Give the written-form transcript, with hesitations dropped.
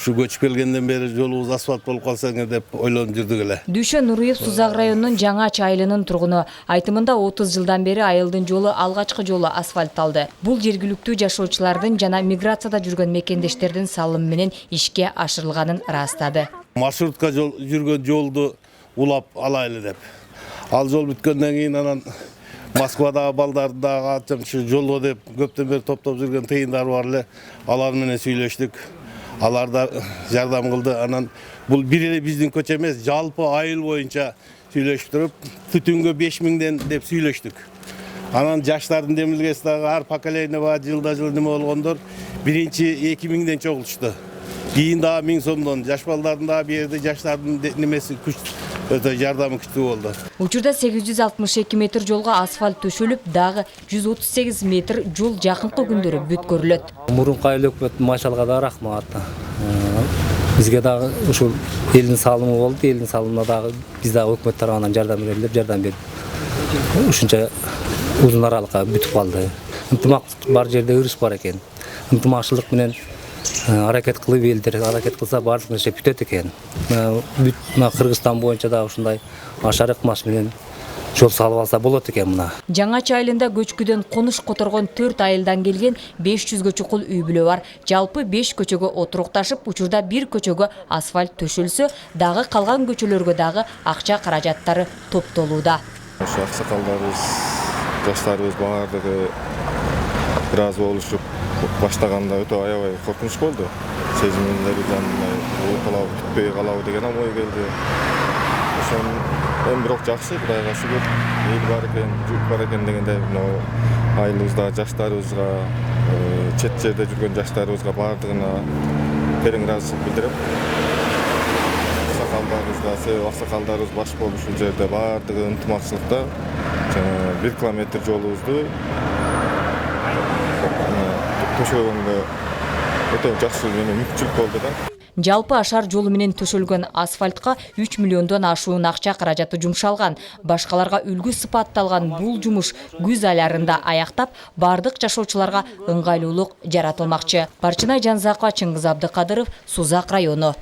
Şu göçüp келгенден beri жолубуз асфальт болуп калса деп ойлонуп жүрдүк эле. Дүйшө Нуриев Сузак районунун Жаңа Чайлынын тургуну. Айтымында 30 жылдан бери айылдын жолу алгачкы жолу асфальтталды. Бул жергиликтүү жашоочулардын жана миграцияда жүргөн мекендештердин салымы менен ишке ашырылганын ырастады. Маршрутка жүргөн жолду улап алайлы деп. Ал жол бүткөндөн кийин анан Москвадагы балдарды дагы ачымчы жолго деп көптөн бери топтоп жүргөн тыйындар бар эле. Алар менен сүйлөштүк. Алар да жардам кылды. Анан бул бир эле биздин көчө эмес, жалпы айыл боюнча сүйлөшүп туруп, түтүнгө 5000ден деп сүйлөштүк. Анан жаштардын демилгеси дагы ар поколение бар жылда-жыл неме болгондор биринчи 2000ден чогулушту. Кийин дагы 1000 сомдон, жаш балдардын дагы берди, жаштардын немеси күч өтө жардамы күчтүү болду. Учурда 862 метр жолго асфальт төшөлүп, дагы 138 метр жол жакынкы күндөрү бүткөрүлөт. Мурунку айыл өкмөттүн машалга да рахмат. Бизге дагы ушул элдин салымы болду, элдин салымына дагы биз дагы өкмөт тарабынан жардам берели деп жардам берди. Ушунча узун аралыкка бүтүп калды. Ынтымактуулук бар жерде ырыш бар экен. Ынтымакчылык менен аракет кылып элдер аракет кылса баардык нерсе бүтөт экен. Мына Кыргызстан боюнча да ушундай ашар ыкмаш менен жол салып алса болот экен мына. Жаңа Чайлында көчкүдөн конуш которгон 4 айылдан келген 500гө чукул үй бүлө бар. Жалпы 5 көчөгө отурукташып, учурда бир көчөгө асфальт төшөлсө, дагы калган көчөлөргө дагы акча каражаттары топтолууда. Ошо аксакалдарыбыз, жаштарыбыз баардыгы бираз болушуп баштаганда өтө аябай коркунуч болду. Сезимдери жандай калабы бүтпөй калабы деген ой келди. Ошон эми бирок жакшы, Кудайга шүгүр, эл бар экен, жук бар экен дегенде, айылыбызда жаштарыбызга, чет жерде жүргөн жаштарыбызга баардыгына терең ыраазычылык билдирем. Аксакалдарыбыз баш болуп ушул жерде баардыгы ынтымакчылыкта 1 километр жолубузду төшөгөнгө өтө жакшы мүмкүнчүлүк болду да. Жалпы ашар жолу менен төшөлгөн асфальтка 3 миллиондон ашуун акча каражаты жумшалган. Башкаларга үлгү сыпатталган бул жумуш күз айларында аяктап, бардык жашоочуларга ыңгайлуулук жаратылмакчы. Барчынай Жанзакова, Чыңгыз Абдыкадыров, Сузак району.